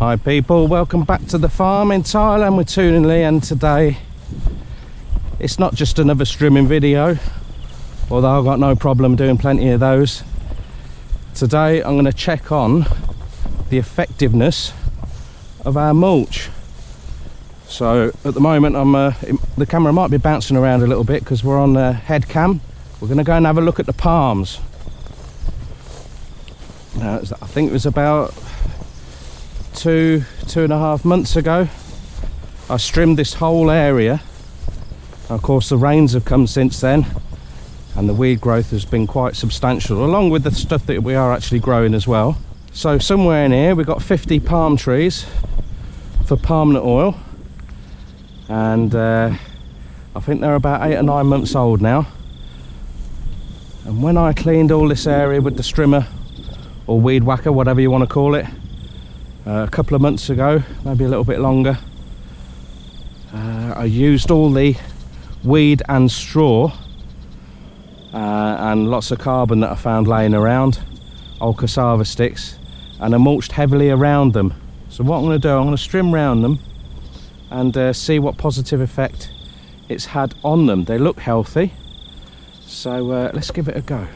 Hi people, welcome back to the farm in Thailand with Toon and Lee, and today it's not just another strimming video, although I've got no problem doing plenty of those. Today I'm going to check on the effectiveness of our mulch. So at the moment the camera might be bouncing around a little bit because we're on head cam. We're going to go and have a look at the palms. Now, I think it was about two and a half months ago I trimmed this whole area. Of course the rains have come since then and the weed growth has been quite substantial, along with the stuff that we are actually growing as well. So somewhere in here we've got 50 palm trees for palm nut oil, and I think they're about 8 or 9 months old now. And when I cleaned all this area with the strimmer or weed whacker, whatever you want to call it, a couple of months ago, maybe a little bit longer, I used all the weed and straw and lots of carbon that I found laying around, old cassava sticks, and I mulched heavily around them. So what I'm going to do, I'm going to strim round them and see what positive effect it's had on them. They look healthy, so let's give it a go.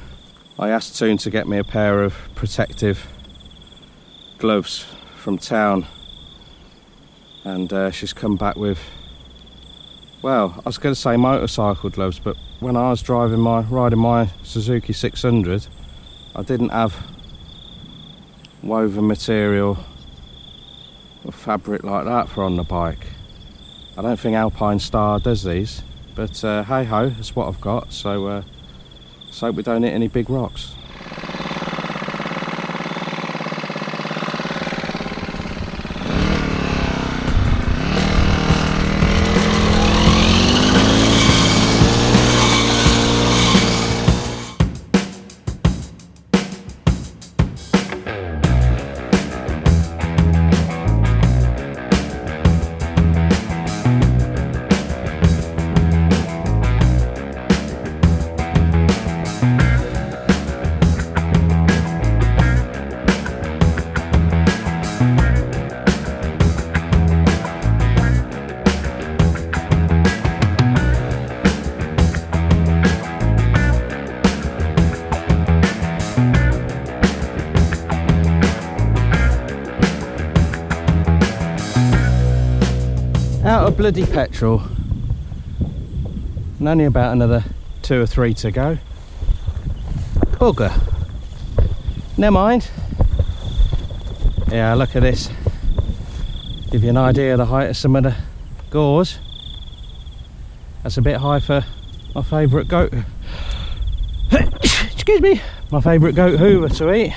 I asked Toon to get me a pair of protective gloves from town, and she's come back with, well, I was going to say motorcycle gloves, but when I was riding my Suzuki 600, I didn't have woven material or fabric like that for on the bike. I don't think Alpine Star does these, but hey ho, that's what I've got. So let's hope we don't hit any big rocks. Out of bloody petrol, and only about another 2 or 3 to go. Bugger. Never mind. Yeah, look at this. Give you an idea of the height of some of the gores. That's a bit high for my favourite goat. Excuse me. My favourite goat hoover to eat.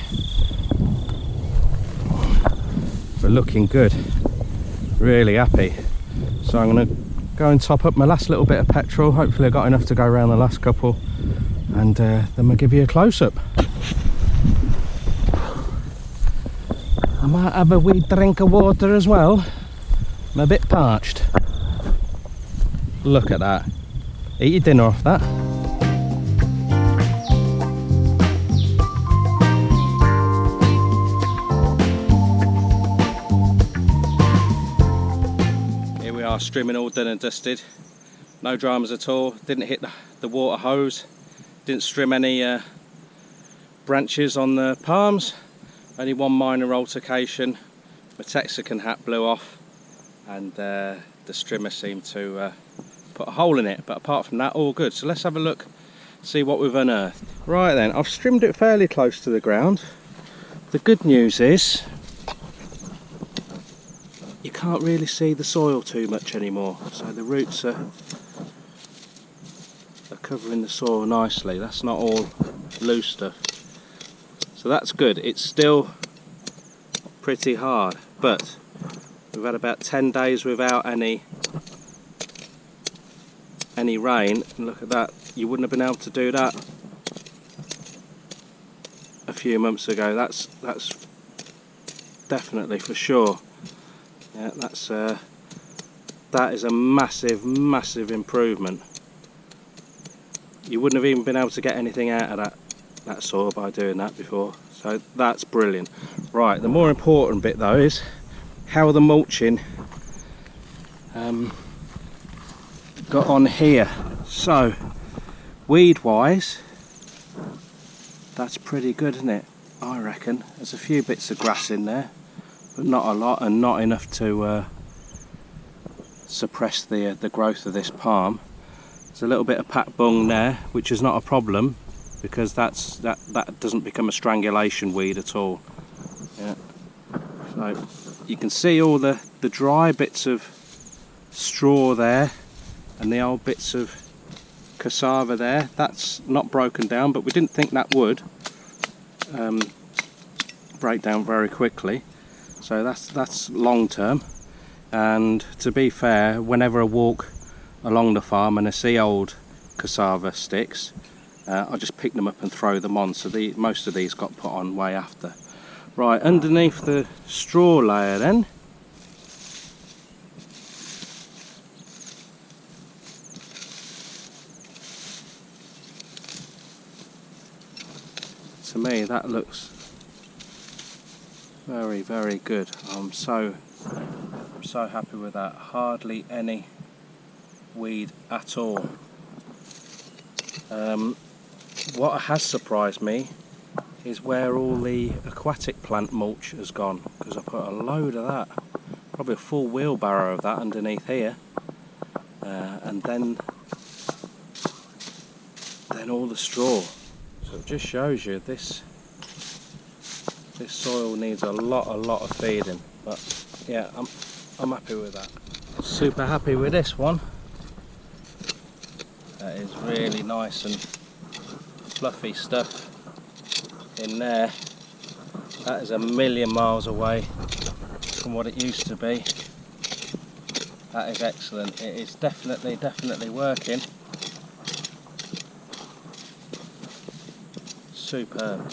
But looking good. Really happy. So I'm going to go and top up my last little bit of petrol. Hopefully I got enough to go around the last couple, and then we'll give you a close-up. I might have a wee drink of water as well. I'm a bit parched. Look at that. Eat your dinner off that. Strimming all done and dusted, no dramas at all. Didn't hit the water hose, didn't strim any branches on the palms, only one minor altercation. My Texican hat blew off and the strimmer seemed to put a hole in it, but apart from that, all good. So let's have a look, see what we've unearthed. Right then, I've strimmed it fairly close to the ground. The good news is you can't really see the soil too much anymore, so the roots are covering the soil nicely. That's not all loose stuff, so that's good. It's still pretty hard, but we've had about 10 days without any rain, and look at that. You wouldn't have been able to do that a few months ago. That's definitely for sure. Yeah, that is a massive improvement. You wouldn't have even been able to get anything out of that soil by doing that before, so that's brilliant. Right, the more important bit though is how the mulching got on here. So weed wise, that's pretty good, isn't it? I reckon. There's a few bits of grass in there, but not a lot, and not enough to suppress the growth of this palm. There's a little bit of pat bung there, which is not a problem because that doesn't become a strangulation weed at all. Yeah. So you can see all the dry bits of straw there and the old bits of cassava there. That's not broken down, but we didn't think that would break down very quickly. So that's long term. And to be fair, whenever I walk along the farm and I see old cassava sticks, I just pick them up and throw them on. So most of these got put on way after. Right, underneath the straw layer then, to me that looks very, very good. I'm so happy with that. Hardly any weed at all. What has surprised me is where all the aquatic plant mulch has gone, because I put a load of that, probably a full wheelbarrow of that underneath here, and then all the straw. So it just shows you this soil needs a lot of feeding. But yeah, I'm happy with that. Super happy with this one. That is really nice and fluffy stuff in there. That is a million miles away from what it used to be. That is excellent. It is definitely working. Superb.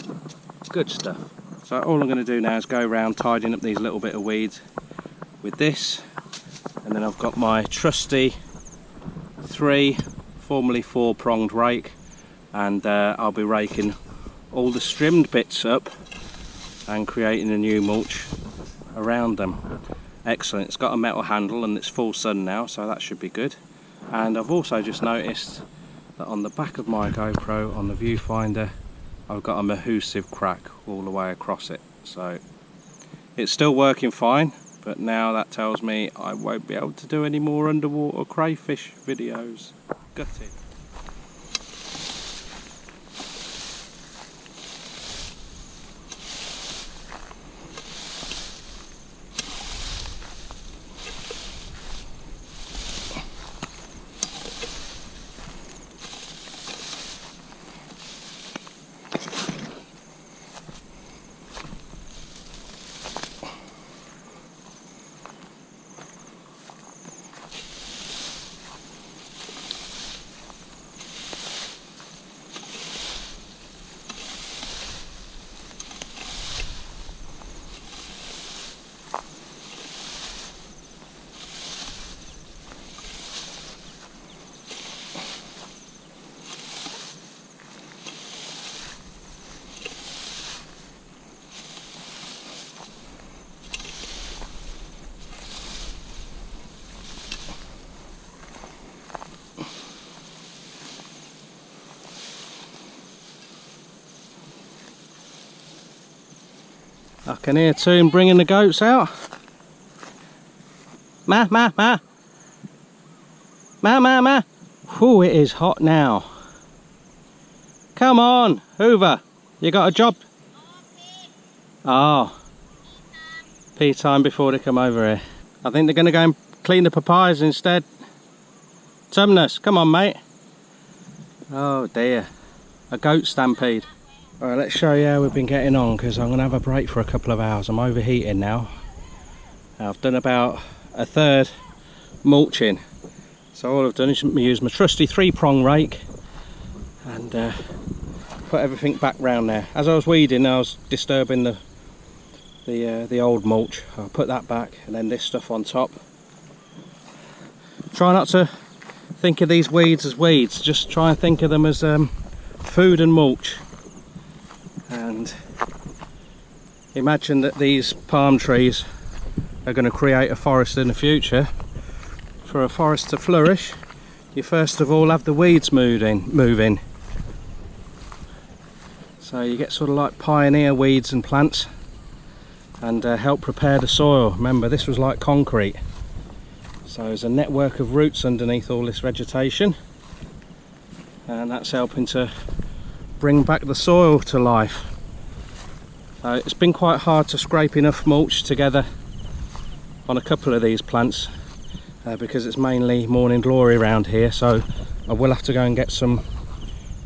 Good stuff. So all I'm going to do now is go around tidying up these little bit of weeds with this, and then I've got my trusty 3, formerly 4-pronged rake, and I'll be raking all the strimmed bits up and creating a new mulch around them. Excellent. It's got a metal handle and it's full sun now, so that should be good. And I've also just noticed that on the back of my GoPro on the viewfinder I've got a mahoosive crack all the way across it, so it's still working fine, but now that tells me I won't be able to do any more underwater crayfish videos. Gutted. I can hear Toon bringing the goats out. Ma, ma, ma. Ma, ma, ma. Whew, it is hot now. Come on, Hoover. You got a job? Oh. Pea time before they come over here. I think they're going to go and clean the papayas instead. Tumnus, come on, mate. Oh dear. A goat stampede. Alright, let's show you how we've been getting on, because I'm going to have a break for a couple of hours. I'm overheating now. I've done about a third mulching. So all I've done is use my trusty 3-prong rake and put everything back round there. As I was weeding, I was disturbing the old mulch. I'll put that back and then this stuff on top. Try not to think of these weeds as weeds, just try and think of them as food and mulch. And imagine that these palm trees are going to create a forest in the future, for a forest to flourish, you first of all have the weeds move in. So you get sort of like pioneer weeds and plants, and help prepare the soil. Remember, this was like concrete, so there's a network of roots underneath all this vegetation, and that's helping to bring back the soil to life. So it's been quite hard to scrape enough mulch together on a couple of these plants, because it's mainly morning glory around here, so I will have to go and get some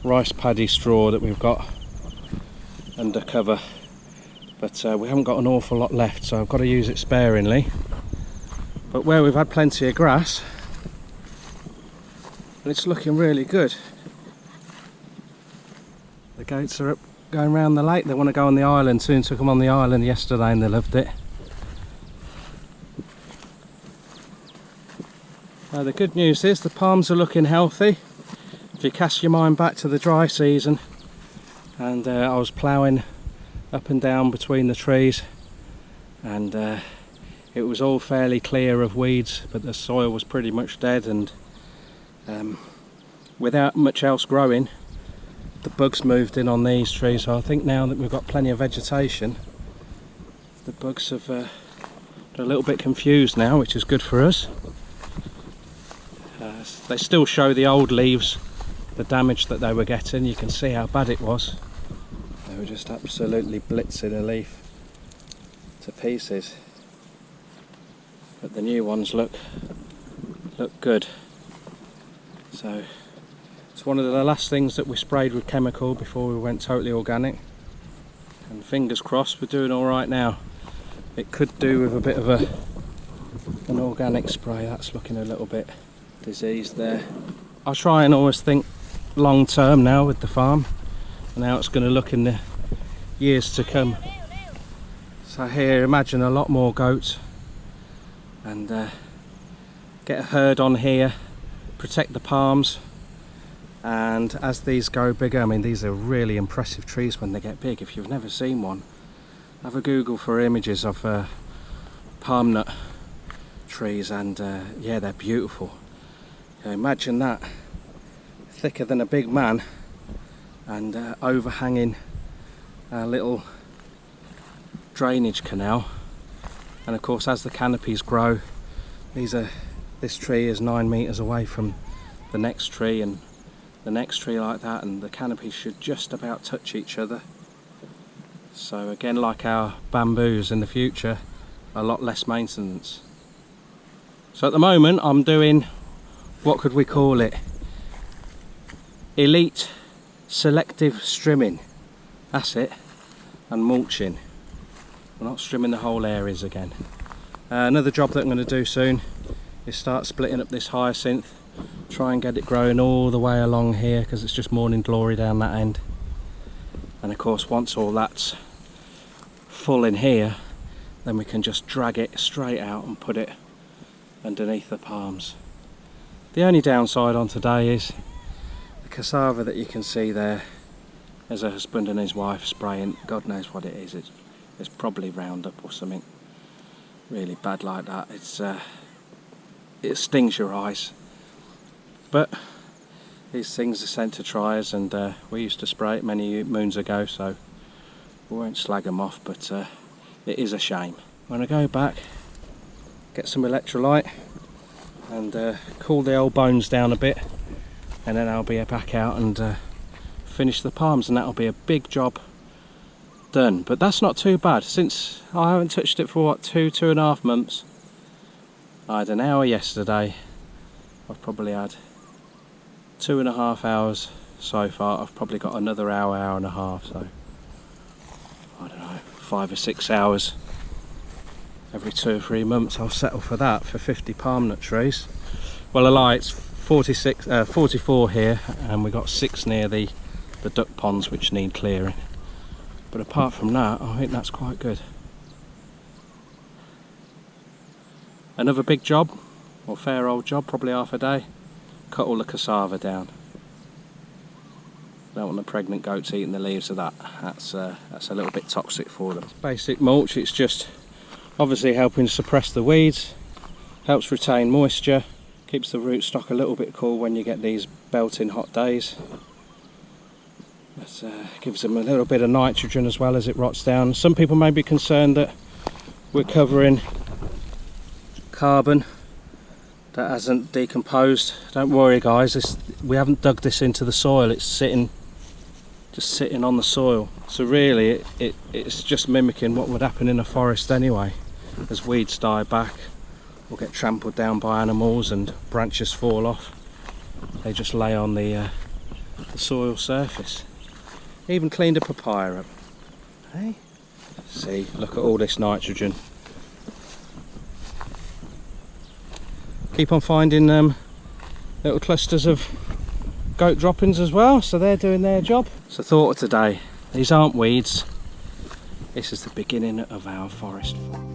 rice paddy straw that we've got under cover, but we haven't got an awful lot left, so I've got to use it sparingly. But where we've had plenty of grass, and it's looking really good. The goats are up going around the lake. They want to go on the island soon. Took them on the island yesterday and they loved it. The good news is the palms are looking healthy. If you cast your mind back to the dry season, and I was ploughing up and down between the trees, and it was all fairly clear of weeds, but the soil was pretty much dead, and without much else growing, the bugs moved in on these trees. So I think now that we've got plenty of vegetation, the bugs have they're a little bit confused now, which is good for us. They still show the old leaves, the damage that they were getting. You can see how bad it was. They were just absolutely blitzing a leaf to pieces. But the new ones look good. So it's one of the last things that we sprayed with chemical before we went totally organic. And fingers crossed we're doing all right now. It could do with a bit of an organic spray. That's looking a little bit diseased there. I try and always think long term now with the farm, and how it's going to look in the years to come. So here, imagine a lot more goats, and get a herd on here, protect the palms, and as these go bigger, I mean, these are really impressive trees when they get big. If you've never seen one, have a Google for images of palm nut trees, and yeah, they're beautiful. Imagine that, thicker than a big man, and overhanging a little drainage canal. And of course, as the canopies grow, this tree is 9 meters away from the next tree and the next tree like that, and the canopies should just about touch each other. So again, like our bamboos in the future, a lot less maintenance. So at the moment I'm doing, what could we call it? Elite selective strimming. That's it. And mulching. We're not strimming the whole areas again. Another job that I'm going to do soon is start splitting up this hyacinth. Try and get it growing all the way along here, because it's just morning glory down that end. And of course, once all that's full in here, then we can just drag it straight out and put it underneath the palms. The only downside on today is the cassava that you can see there. There's a husband and his wife spraying, God knows what it is. It's probably Roundup or something really bad like that. It stings your eyes. But these things are sent to try us, and we used to spray it many moons ago, so we won't slag them off, but it is a shame. When I go back, get some electrolyte and cool the old bones down a bit, and then I'll be back out and finish the palms, and that'll be a big job done. But that's not too bad, since I haven't touched it for what, 2.5 months. I had an hour yesterday. I've probably had 2.5 hours so far. I've probably got another hour and a half, so I don't know, 5 or 6 hours every 2 or 3 months. I'll settle for that for 50 palm nut trees. Well, Elaeis 44 here, and we got 6 near the duck ponds which need clearing. But apart from that, I think that's quite good. Another big job, or fair old job, probably half a day. Cut all the cassava down. Don't want the pregnant goats eating the leaves of that. That's a little bit toxic for them. Basic mulch, it's just obviously helping suppress the weeds, helps retain moisture, keeps the rootstock a little bit cool when you get these belting hot days. It gives them a little bit of nitrogen as well as it rots down. Some people may be concerned that we're covering carbon that hasn't decomposed. Don't worry guys, we haven't dug this into the soil, it's just sitting on the soil. So really it's just mimicking what would happen in a forest anyway. As weeds die back or get trampled down by animals and branches fall off, they just lay on the soil surface. Even cleaned a papaya up. Hey? See, look at all this nitrogen. Keep on finding little clusters of goat droppings as well, so they're doing their job. So thought of today, these aren't weeds, this is the beginning of our forest farm.